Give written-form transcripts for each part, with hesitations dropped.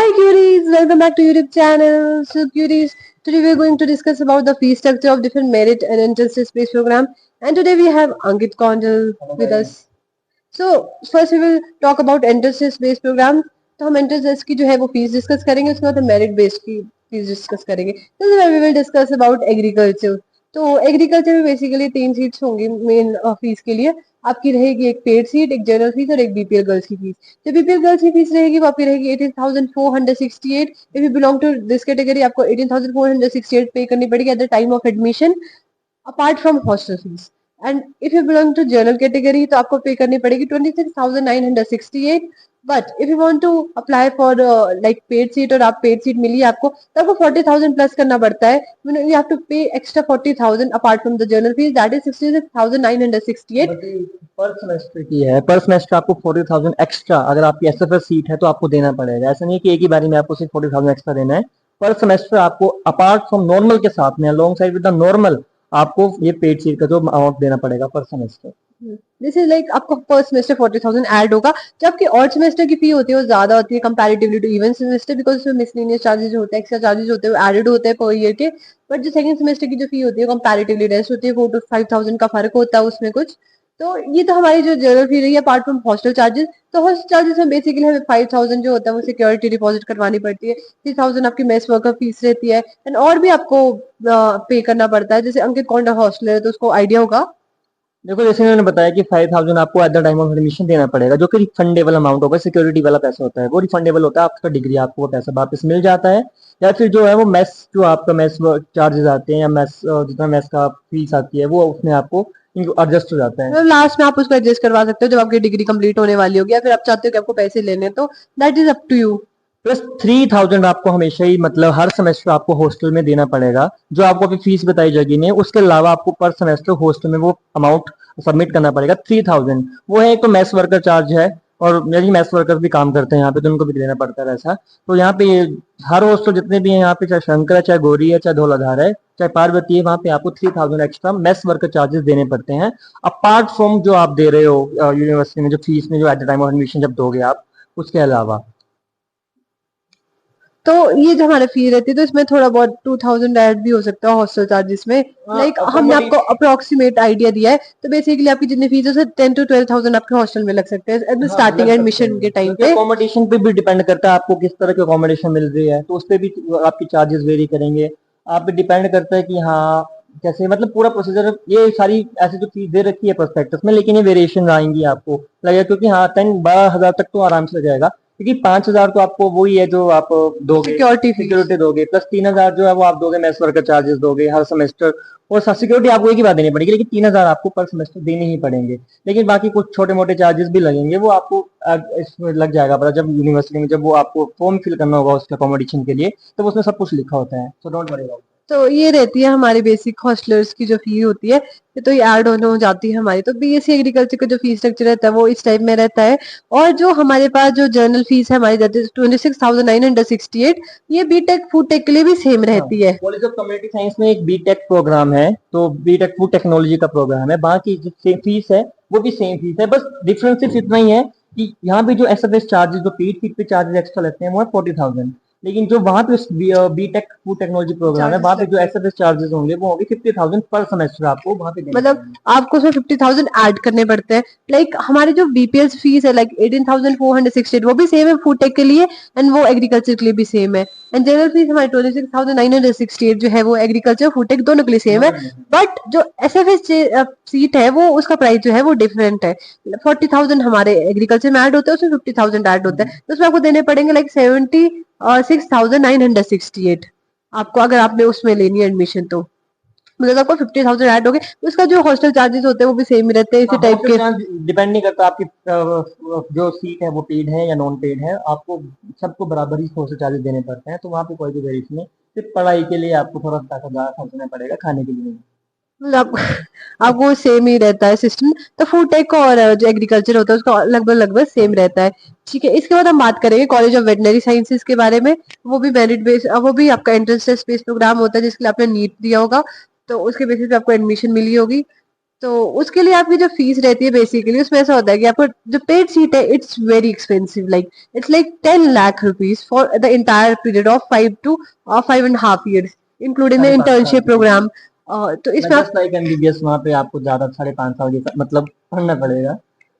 Hi cuties, welcome back to YouTube channel. So cuties, today we are going to discuss about the fee structure of different merit and entrance based program. And today we have Ankit Kondal with us. So first we will talk about entrance based program. तो हम entrance की जो है वो fees discuss करेंगे, उसके बाद हम मेरिट बेस्ड की फीस डिस्कस करेंगे. तो we will discuss about agriculture. तो एग्रीकल्चर में बेसिकली 3 सीट्स होंगी मेन फीस के लिए. आपकी रहेगी एक पेड सीट, एक जनरल फीस और एक बीपीएल गर्ल्स की फीस. जो बीपीएल गर्ल्स की फीस रहेगी वो आपकी रहेगी 18,468. If you belong to this category आपको 18,468 पे करनी पड़ेगी at the time of admission apart from hostel fees. And if you belong to general category तो आपको पे करनी पड़ेगी 26,968. But if you want to apply for like paid seat और आप paid seat मिली आपको तो आपको 40,000 प्लस करना पड़ता है. यू हैव टू पे extra 40,000 apart from the general fees, that is 66,968 पर सेमेस्टर की है. पर सेमेस्टर आपको 40,000 एक्स्ट्रा अगर आपकी एसएफएस सीट है तो आपको देना पड़ेगा. ऐसा नहीं है कि एक ही बारी में आपको सिर्फ 40,000 एक्स्ट्रा देना है. पर सेमेस्टर आपको अपार्ट फ्रॉम नॉर्मल के साथ में along side with the normal आपको ये पेड सीट का जो अमाउंट देना पड़ेगा पर सेमेस्टर. दिस इज लाइक आपको पर सेमेस्टर 40,000 ऐड होगा. जबकि और सेमेस्टर की फी होती है वो ज्यादा होती है comparatively to even semester, because उसमें मिसलेनियस चार्जेस होते हैं, एक्स्ट्रा चार्जेस होते हैं, वो एडेड होते हैं पर ईयर के. बट जो सेकंड सेमेस्टर की जो फी होती है कंपैरेटिवली लेस होती है, 4 to 5,000 का फर्क होता है उसमें कुछ. तो ये तो हमारी जो जनरल फी रही है अपार्ट फ्रॉम हॉस्टल चार्जेस. तो हॉस्टल चार्जेस में बेसिकली हमें 5,000 जो होता है वो सिक्योरिटी डिपॉजिट करवानी पड़ती है. 3,000 आपकी मेस वर्कर फीस रहती है. एंड और भी आपको पे करना पड़ता है. जैसे अंकित कौंडा हॉस्टल है तो उसको आइडिया होगा. देखो जैसे उन्होंने बताया कि 5,000 आपको eight the time of admission देना पड़ेगा, जो कि रिफंडेबल अमाउंट होगा. सिक्योरिटी वाला पैसा होता है वो रिफंडेबल होता है. आपका डिग्री आपको वो पैसा वापस मिल जाता है. या फिर जो है वो मेस जो आपका मेस चार्जेस आते हैं या मेस जितना मेस का फीस आती है वो उसमें आपको एडजस्ट हो जाता है. लास्ट में आप उसको एडजस्ट करवा सकते हो जब आपकी डिग्री कंप्लीट होने वाली होगी, या फिर आप चाहते हो कि आपको पैसे लेने, तो that is up to you. Plus 3,000 आपको हमेशा ही मतलब हर सेमेस्टर आपको हॉस्टल में देना पड़ेगा. जो आपको अभी फीस बताई जाएगी नहीं, उसके अलावा आपको पर सेमेस्टर हॉस्टल में वो अमाउंट सबमिट करना पड़ेगा. 3,000 वो है. एक तो मेस वर्कर चार्ज है और मेरी मेस वर्कर भी काम करते हैं यहाँ पे तो उनको भी देना पड़ता है वैसा. तो यहाँ पे हर हॉस्टल जितने भी हैं यहाँ पे, चाहे शंकर है, चाहे गौरी है, चाहे धौलाधार है, चाहे पार्वती है, वहाँ पे आपको 3,000 एक्स्ट्रा मेस वर्कर चार्जेस देने पड़ते हैं अपार्ट फ्रॉम जो आप दे रहे हो यूनिवर्सिटी में जो फीस में जो eight the time of admission जब दोगे आप उसके अलावा. तो ये जो हमारा फी रहती है तो इसमें थोड़ा बहुत 2,000 ऐड भी हो सकता है हॉस्टल चार्जेस में. लाइक हमने आपको अप्रोक्सीमेट आइडिया दिया है. तो बेसिकली आपकी जितनी फीस है 10 to 12,000 आपके हॉस्टल में लग सकते हैं स्टार्टिंग एडमिशन के टाइम पे. अकोमोडेशन पे भी डिपेंड करता है आपको किस तरह की अकोमोडेशन मिल रही है, तो उस पर भी आपकी चार्जेस वेरी करेंगे. आप पे डिपेंड करता है कि हाँ कैसे मतलब पूरा प्रोसीजर. ये सारी ऐसी जो चीज दे रखी है प्रोस्पेक्टस में, लेकिन ये वेरिएशन आएंगी आपको लगेगा क्योंकि हाँ 10-12 हजार तक तो आराम से जाएगा. क्योंकि 5,000 तो आपको वही है जो आप दोगे सिक्योरिटी दोगे, प्लस 3,000 जो है वो आप दोगे मेस वर्कर चार्जेस दोगे हर सेमेस्टर. और सिक्योरिटी आपको एक ही बात देनी पड़ेगी, लेकिन 3,000 आपको पर सेमेस्टर देने ही पड़ेंगे. लेकिन बाकी कुछ छोटे मोटे चार्जेस भी लगेंगे, वो आपको इसमें लग जाएगा पता जब यूनिवर्सिटी में जब वो आपको फॉर्म फिल करना होगा उसके अकोमोडेशन के लिए, तो उसमें सब कुछ लिखा होता है. So don't worry about. तो ये रहती है हमारी बेसिक हॉस्टलर्स की जो फी होती है. तो ये ऐड ऑन हो जाती है हमारी. तो बीएससी एग्रीकल्चर का जो फीस स्ट्रक्चर रहता है वो इस टाइप में रहता है. और जो हमारे पास जो जनरल फीस है हमारी 26,968, ये बीटेक फूड टेक के लिए भी सेम रहती है. कॉलेज ऑफ कम्युनिटी साइंस में एक बीटेक प्रोग्राम है, तो बीटेक फूड टेक्नोलॉजी का प्रोग्राम है. बाकी जो सेम फीस है वो भी सेम फीस है. बस डिफरेंस सिर्फ इतना ही है कि यहाँ पे जो एसएफएस चार्जेस जो पेड फीस पे चार्जेस एक्स्ट्रा लेते हैं वो है 40,000. लेकिन जो वहां पे बीटेक फूड टेक्नोलॉजी प्रोग्राम है वहां पे जो एसएफएस चार्जेस होंगे वो होंगे 50,000 पर सेमेस्टर आपको वहां पे मतलब आपको उसमें 50,000 ऐड करने पड़ते हैं. लाइक हमारी जो बीपीएल फीस है लाइक 18,468 वो भी सेम है फूड टेक के लिए एंड वो एग्रीकल्चर के लिए भी सेम है. एंड जनरल फीस हमारी 26,968 जो है वो एग्रीकल्चर फूड टेक दोनों के लिए सेम है. बट जो एसएफएस सीट है वो उसका प्राइस जो है वो डिफरेंट है. 40,000 हमारे एग्रीकल्चर में ऐड होता है, उसमें 50,000 ऐड होता है. तो उसमें आपको देने पड़ेंगे लाइक 76,968 आपको, अगर आपने उसमें लेनी है एडमिशन तो. मतलब आपको 50,000 ऐड हो गए. उसका जो हॉस्टल चार्जेस होते हैं वो भी सेम ही रहते हैं इसी टाइप के. डिपेंड नहीं करता आपकी जो सीट है वो पेड है या नॉन पेड है, आपको सबको बराबर ही हॉस्टल चार्जेस देने पड़ते हैं. तो वहाँ पे कोई भी वेरिएशन नहीं. सिर्फ पढ़ाई के लिए आपको थोड़ा पैसा ज्यादा खर्चना पड़ेगा, खाने के लिए नहीं. मतलब आपको सेम ही रहता है सिस्टम. तो फूड टेक और जो एग्रीकल्चर होता है उसका लगभग सेम रहता है. ठीक है, इसके बाद हम बात करेंगे कॉलेज ऑफ वेटनरी साइंसेज के बारे में. वो भी मेरिट बेस्ड, वो भी आपका एंट्रेंस टेस्ट बेस्ड प्रोग्राम होता है जिसके लिए आपने नीट दिया होगा. तो उसके बेसिस पे आपको एडमिशन मिली होगी. तो उसके लिए आपकी जो फीस रहती है बेसिकली उसमें ऐसा होता है कि आपको जो पेड सीट है it's very expensive, like it's like 10 lakh rupees for the entire period of 5 to 5.5 years including the 5.5 साल इंटर्नशिप की डिग्री, प्रोग्राम। तो इसमें जस्ट लाइक एमबीबीएस वहाँ पे आपको ज्यादा 5.5 साल की मतलब पढ़ना पड़ेगा।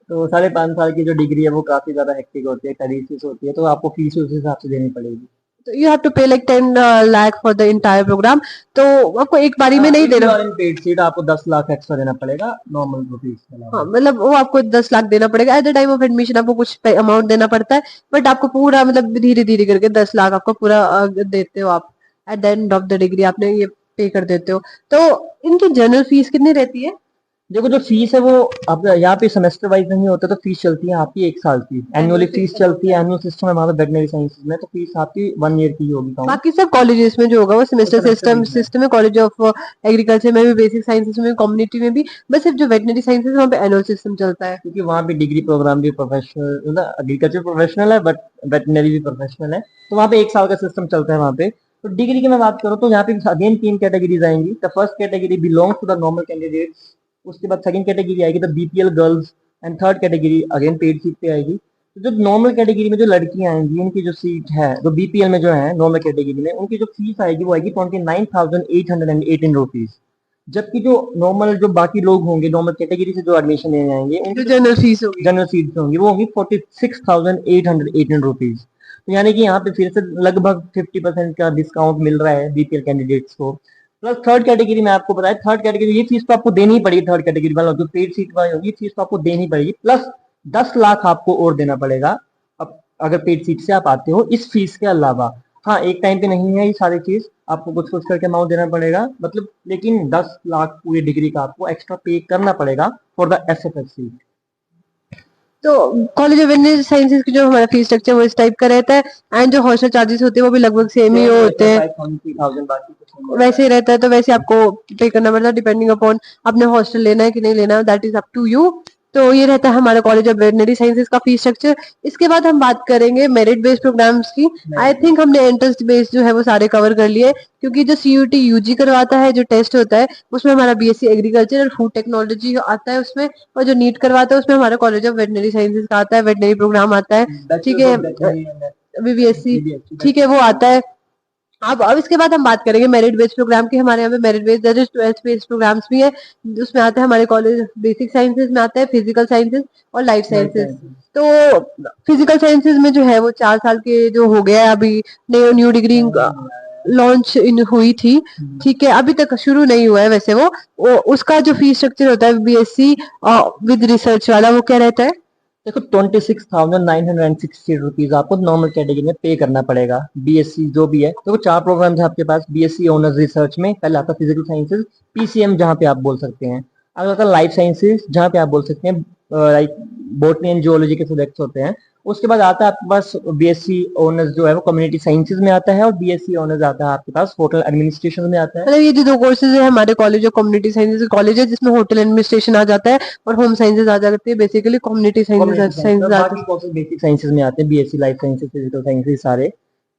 तो 5.5 साल की जो डिग्री है वो काफी ज्यादा हेक्टिक होती है, टेडिशियस होती है, तो आपको फीस उस हिसाब से देनी पड़ेगी। तो you have to pay like 10 lakh for the entire programme. तो आपको एक बारी में हाँ, नहीं इफ यू देना। आर इन पेड सीट आपको 10 लाख एक्स्ट्रा देना पड़ेगा नॉर्मल रुपीज के हाँ, अलावा। मतलब वो आपको 10 लाख देना पड़ेगा eight the time of admission, आपको कुछ अमाउंट देना पड़ता है, बट आपको पूरा मतलब धीरे धीरे करके 10 लाख आपको पूरा देते हो आप। At the end of the degree आपने ये पे कर देते हो। तो इनकी जनरल फीस कितनी रहती है? देखो जो फीस है वो आप यहाँ पे सेमेस्टर वाइज नहीं होता, तो फीस चलती है आपकी 1 साल की, एनुअली फीस चलती है, एनुअल सिस्टम है वहाँ पे वेटनरी साइंसेज में, तो फीस आपकी 1 ईयर की होगी काउंट। बाकी सब कॉलेजेस में जो होगा वो वो सेमेस्टर सेमेस्टर सिस्टम वाइज है, सिस्टम है, कॉलेज ऑफ एग्रीकल्चर में भी, बेसिक साइंसेस में, कम्युनिटी में भी। बस सिर्फ जो वेटनरी साइंसेस वहाँ पे एनुअल सिस्टम चलता है। क्योंकि वहाँ पे डिग्री प्रोग्राम भी प्रोफेशनल, मतलब एग्रीकल्चर प्रोफेशनल है बट वेटनरी भी प्रोफेशनल है, तो वहाँ पे 1 साल का सिस्टम चलता है वहाँ पे। तो डिग्री की मैं बात करूँ तो यहाँ पे अगेन 3 कैटेगरीज आएंगी। The first category belongs to the normal candidates, उसके बाद सेकंड कैटेगरी आएगी the BPL girls, and third category again paid seat पे आएगी। तो जो नॉर्मल कैटेगरी में जो लड़कियां आएंगी उनकी जो सीट है, जो बीपीएल में जो है नॉर्मल कैटेगरी में, उनकी जो फीस आएगी वो आएगी 29,818 रुपीज। जबकि जो नॉर्मल जो बाकी लोग होंगे नॉर्मल कैटेगरी से जो एडमिशन लेने आएंगे जो उनकी जो जनरल फीस होगी। जनरल सीट्स होंगी वो होंगी 46,818 रुपीज। तो यानी कि यहाँ पे फिर से लगभग 50% का डिस्काउंट मिल रहा है बीपीएल कैंडिडेट्स को। प्लस थर्ड कैटेगरी में आपको बताया, थर्ड कैटेगरी ये फीस तो आपको देनी ही पड़ेगी, थर्ड कैटेगरी वाला जो पेड सीट वाली होगी फीस तो आपको देनी पड़ेगी, प्लस 10 लाख आपको और देना पड़ेगा अब अगर पेड सीट से आप आते हो इस फीस के अलावा। हाँ, एक टाइम पे नहीं है ये सारी चीज, आपको कुछ कुछ करके अमाउंट देना पड़ेगा, मतलब लेकिन 10 लाख पूरी डिग्री का आपको एक्स्ट्रा पे करना पड़ेगा फॉर द एसएफएस सीट। तो कॉलेज ऑफ वेटनरी साइंसेज की जो हमारा फीस स्ट्रक्चर वो इस टाइप का रहता है, एंड जो हॉस्टल चार्जेस होते हैं वो भी लगभग सेम ही होते हैं। 5,000 बाकी कुछ नहीं होता वैसे ही रहता है, तो वैसे आपको पे करना पड़ता है डिपेंडिंग अपॉन आपने हॉस्टल लेना है कि नहीं लेना, that is up to you. तो ये रहता है हमारा कॉलेज ऑफ वेटनरी साइंसेज का फीस स्ट्रक्चर। इसके बाद हम बात करेंगे मेरिट बेस्ड प्रोग्राम्स की। आई है। थिंक हमने एंट्रेंस बेस्ड जो है वो सारे कवर कर लिए, क्योंकि जो सीयूटी यूजी करवाता है जो टेस्ट होता है उसमें हमारा बीएससी एग्रीकल्चर और फूड टेक्नोलॉजी आता है उसमें, और जो नीट करवाता है उसमें हमारा कॉलेज ऑफ वेटनरी साइंसेज का आता है, वेटनरी प्रोग्राम आता है। ठीक बैचलर्स है, of veterinary and BVSc, BVSc ठीक है, वो आता है। अब इसके बाद हम बात करेंगे मेरिट बेस्ड प्रोग्राम की। हमारे यहाँ पे मेरिट बेस्ड जैसे 12th बेस्ड प्रोग्राम्स भी है, उसमें आता है हमारे कॉलेज बेसिक साइंसेज में आता है फिजिकल साइंसेज और लाइफ लाइफ साइंसेज। साइंसेज। तो फिजिकल साइंसेज में जो है वो 4 साल के जो हो गया है अभी, new new degree launch in हुई थी। ठीक है, अभी तक शुरू नहीं हुआ है वैसे वो उसका जो फीस स्ट्रक्चर होता है बीएससी विद रिसर्च वाला, वो क्या रहता है? देखो 26,960 रुपीज आपको नॉर्मल कैटेगरी में पे करना पड़ेगा। बीएससी जो भी है, देखो 4 प्रोग्राम्स है आपके पास, बीएससी ऑनर्स रिसर्च में पहले आता है फिजिकल साइंसेज, पीसीएम जहाँ पे आप बोल सकते हैं, अगर आता है लाइफ साइंसेज जहाँ पे आप बोल सकते हैं लाइक बॉटनी एंड जियोलॉजी के सब्जेक्ट्स होते हैं। उसके बाद आता है आपके पास बीएससी ऑनर्स जो है वो कम्युनिटी साइंसेज में आता है, और बीएससी ऑनर्स आता है आपके पास होटल एडमिनिस्ट्रेशन में आता है। मतलब ये जो 2 कोर्सेज है हमारे college of community sciences college है, जिसमें होटल एडमिनिस्ट्रेशन आ जाता है और होम साइंसेज आ जाती है, basically community community sciences science और साइंसेज आती बाकी कोर्सेज बेसिक साइंसेज में आते हैं, BSc life sciences physical sciences सारे।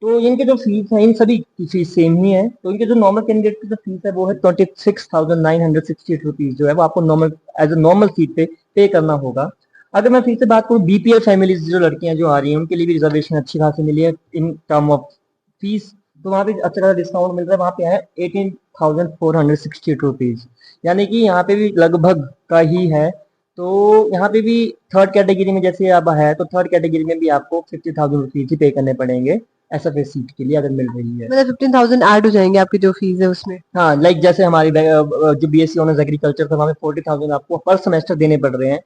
तो इनके जो फीस है इन सभी की फीस सेम ही है। तो इनके जो नॉर्मल कैंडिडेट की जो फीस है वो है 26,968 रुपीज, जो है वो आपको normal as a normal seat pay करना होगा। अगर मैं फिर से बात करूँ बीपीएल फैमिलीज जो लड़कियां जो आ रही हैं उनके लिए भी रिजर्वेशन अच्छी खासी मिली है इन टर्म ऑफ फीस। तो वहाँ पे अच्छा खासा डिस्काउंट मिल रहा है, वहाँ पे है 18,468 रुपीज, यानी कि यहाँ पे भी लगभग का ही है। तो यहाँ पे भी थर्ड कैटेगरी में जैसे अब है, तो थर्ड कैटेगरी में भी आपको 50,000 रुपीज ही पे करने पड़ेंगे एसएफएस सीट के लिए अगर मिल रही है। मतलब 15,000 ऐड हो जाएंगे आपकी जो फीस है उसमें। हाँ, लाइक जैसे हमारी जो बीएससी ऑनर्स एग्रीकल्चर था वहाँ पे 40,000 आपको पर सेमेस्टर देने पड़ रहे हैं,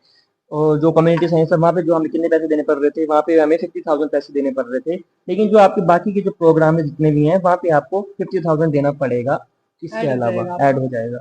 और जो कम्युनिटी साइंस है वहाँ पे जो हमें कितने पैसे देने पड़ रहे थे, वहाँ पे हमें 50,000 पैसे देने पड़ रहे थे। लेकिन जो आपके बाकी के जो प्रोग्राम है जितने भी हैं वहाँ पे आपको 50,000 देना पड़ेगा, इसके अलावा ऐड हो जाएगा।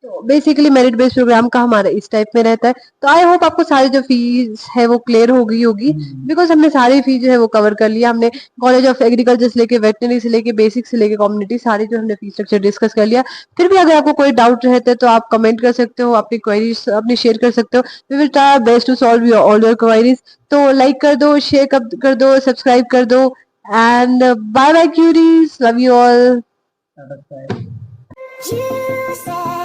तो बेसिकली मेरिट बेस्ड प्रोग्राम का हमारा इस टाइप में रहता है। तो आई होप आपको सारी जो फीस है वो क्लियर हो गई होगी, बिकॉज हमने सारी फीस जो है वो कवर कर लिया। हमने कॉलेज ऑफ एग्रीकल्चर से लेके वेटनरी से लेके बेसिक से लेके कम्युनिटी सारी जो हमने फीस स्ट्रक्चर डिस्कस कर लिया। फिर भी अगर आपको कोई डाउट रहता है तो आप कमेंट कर सकते हो, अपनी क्वेरीज अपनी शेयर कर सकते हो। We will try best to solve your all your queries. तो लाइक कर दो, शेयर कर दो, सब्सक्राइब कर दो, and bye bye queries, love you all. That's right. You said